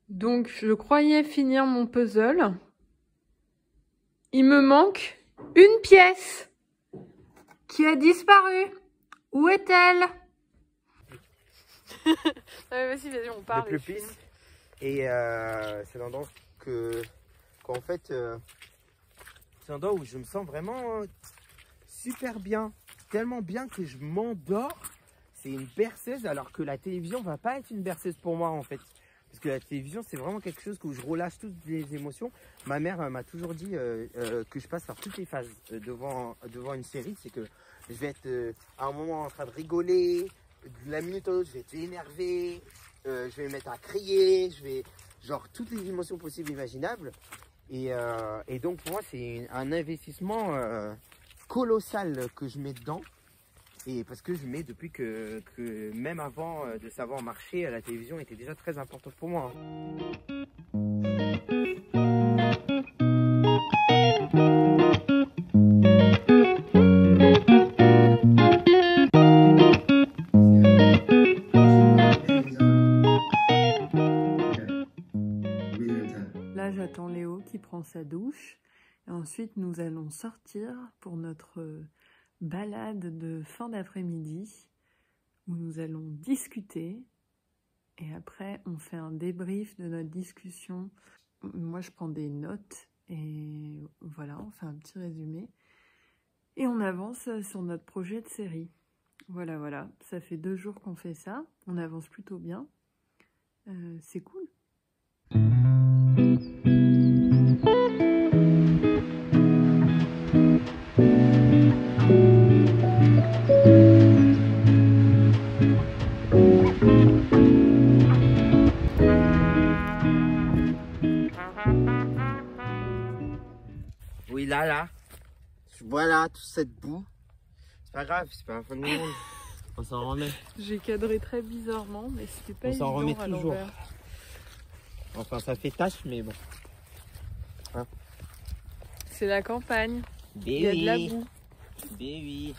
Donc, je croyais finir mon puzzle. Il me manque une pièce qui a disparu. Où est-elle? Vas-y, on parle. Le plus pisse. Et c'est l'endroit qu'en fait, c'est un endroit où je me sens vraiment super bien. Tellement bien que je m'endors. C'est une berceuse alors que la télévision va pas être une berceuse pour moi en fait. Parce que la télévision, c'est vraiment quelque chose où je relâche toutes les émotions. Ma mère m'a toujours dit que je passe par toutes les phases devant une série. C'est que je vais être à un moment en train de rigoler, de la minute à l'autre, je vais être énervé, je vais me mettre à crier, genre toutes les émotions possibles et imaginables. Et donc pour moi, c'est un investissement colossal que je mets dedans. Et parce que je mets depuis que même avant de savoir marcher, la télévision était déjà très importante pour moi. Là, j'attends Léo qui prend sa douche. Et ensuite, nous allons sortir pour notre balade de fin d'après-midi où nous allons discuter et après on fait un débrief de notre discussion. Moi je prends des notes et voilà, on fait un petit résumé et on avance sur notre projet de série. Voilà, ça fait 2 jours qu'on fait ça, on avance plutôt bien, c'est cool. Oui, là, voilà, toute cette boue. C'est pas grave, c'est pas la fin du monde. On s'en remet. J'ai cadré très bizarrement, mais c'était pas évident. On s'en remet à toujours. l'envers. Enfin, ça fait tâche, mais bon. Hein? C'est la campagne. Ben Il y a de la boue. Ben oui.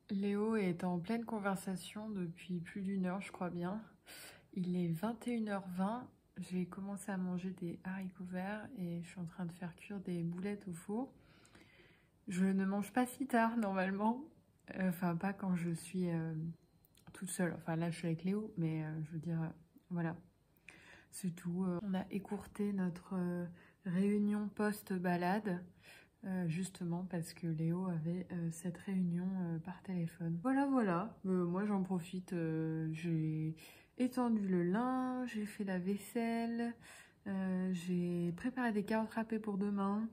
Léo est en pleine conversation depuis plus d'1 heure, je crois bien. Il est 21h20. J'ai commencé à manger des haricots verts et je suis en train de faire cuire des boulettes au four. Je ne mange pas si tard normalement. Enfin, pas quand je suis toute seule. Enfin, là, je suis avec Léo, mais je veux dire, voilà. C'est tout. On a écourté notre réunion post-balade. Justement parce que Léo avait cette réunion par téléphone. Voilà. Moi j'en profite, j'ai étendu le linge, j'ai fait la vaisselle, j'ai préparé des carottes râpées pour demain,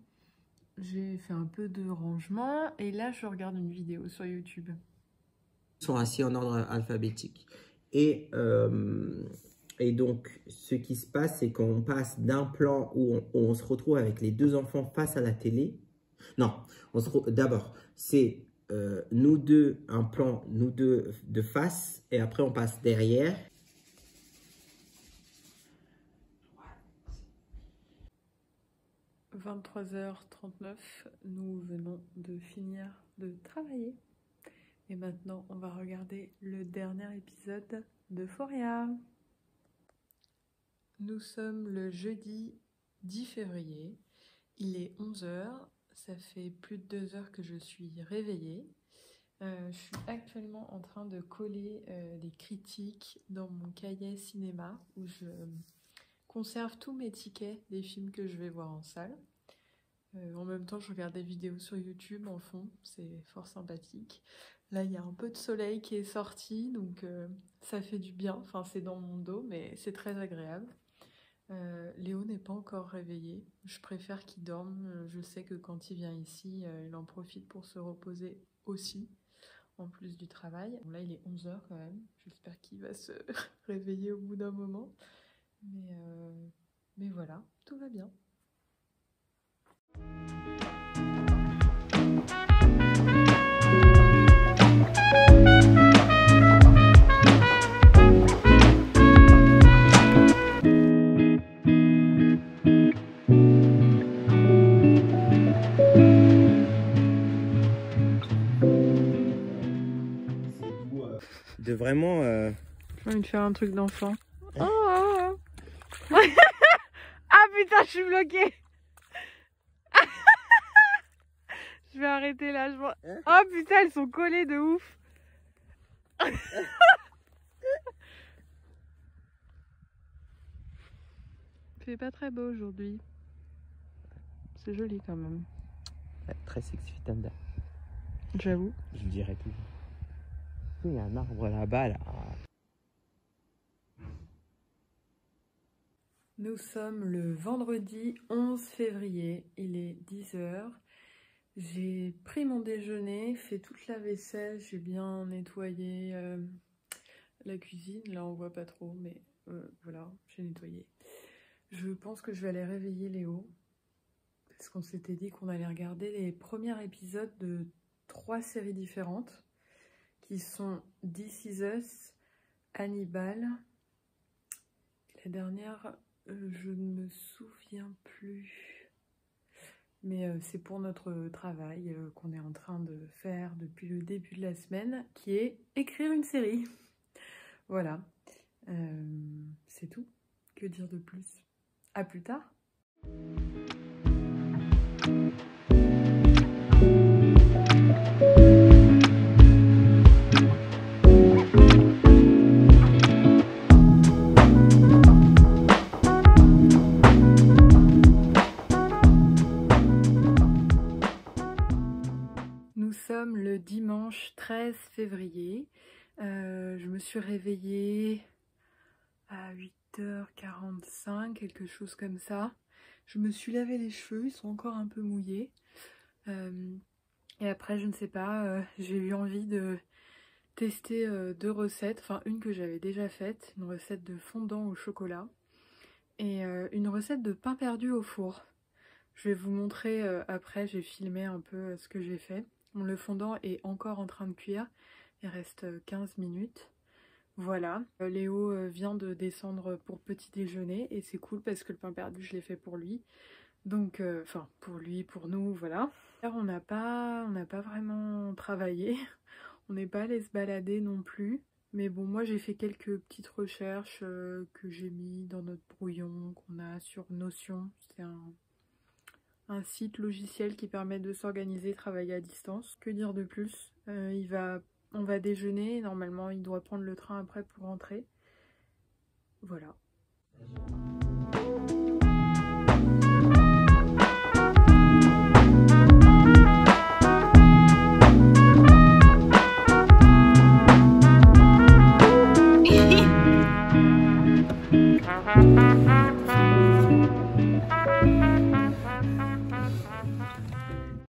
j'ai fait un peu de rangement et là je regarde une vidéo sur YouTube. Ils sont assis en ordre alphabétique. Et donc, ce qui se passe, c'est qu'on passe d'un plan où on se retrouve avec les 2 enfants face à la télé. Non, d'abord, c'est nous deux, un plan, nous deux de face, et après on passe derrière. « 23h39, nous venons de finir de travailler. Et maintenant, on va regarder le dernier épisode d'Euphoria. Nous sommes le jeudi 10 février. Il est 11h. Ça fait plus de 2 heures que je suis réveillée. Je suis actuellement en train de coller des critiques dans mon cahier cinéma où je conserve tous mes tickets des films que je vais voir en salle. En même temps, je regarde des vidéos sur YouTube en fond, c'est fort sympathique. Là, il y a un peu de soleil qui est sorti, donc ça fait du bien. Enfin, c'est dans mon dos, mais c'est très agréable. Léo n'est pas encore réveillé. Je préfère qu'il dorme. Je sais que quand il vient ici, il en profite pour se reposer aussi, en plus du travail. Bon, là, il est 11 h quand même. J'espère qu'il va se réveiller au bout d'un moment. Mais voilà, tout va bien. De vraiment... J'ai envie de faire un truc d'enfant. Oh ah putain, je suis bloquée. Je vais arrêter là. Oh putain, elles sont collées de ouf. Il fait pas très beau aujourd'hui. C'est joli quand même. Très sexy Thunder. J'avoue. Je dirais toujours. Il y a un arbre là-bas là. Nous sommes le vendredi 11 février. Il est 10 h. J'ai pris mon déjeuner, fait toute la vaisselle, j'ai bien nettoyé la cuisine. Là on voit pas trop, mais voilà, j'ai nettoyé. Je pense que je vais aller réveiller Léo. Parce qu'on s'était dit qu'on allait regarder les premiers épisodes de 3 séries différentes. Qui sont This Is Us, Hannibal. La dernière, je ne me souviens plus. Mais c'est pour notre travail qu'on est en train de faire depuis le début de la semaine, qui est écrire une série. Voilà. C'est tout. Que dire de plus? À plus tard. Nous sommes le dimanche 13 février. Je me suis réveillée à 8h45, quelque chose comme ça. Je me suis lavé les cheveux, ils sont encore un peu mouillés. Et après, je ne sais pas, j'ai eu envie de tester 2 recettes. Enfin, une que j'avais déjà faite, une recette de fondant au chocolat. Et une recette de pain perdu au four. Je vais vous montrer après, j'ai filmé un peu ce que j'ai fait. Bon, le fondant est encore en train de cuire, il reste 15 minutes. Voilà, Léo vient de descendre pour petit déjeuner et c'est cool parce que le pain perdu je l'ai fait pour lui. Donc, enfin pour lui, pour nous, voilà. Alors, on n'a pas vraiment travaillé, on n'est pas allé se balader non plus. Mais bon, moi j'ai fait quelques petites recherches que j'ai mis dans notre brouillon qu'on a sur Notion. C'est un site logiciel qui permet de s'organiser, travailler à distance. Que dire de plus? On va déjeuner, normalement il doit prendre le train après pour rentrer. Voilà.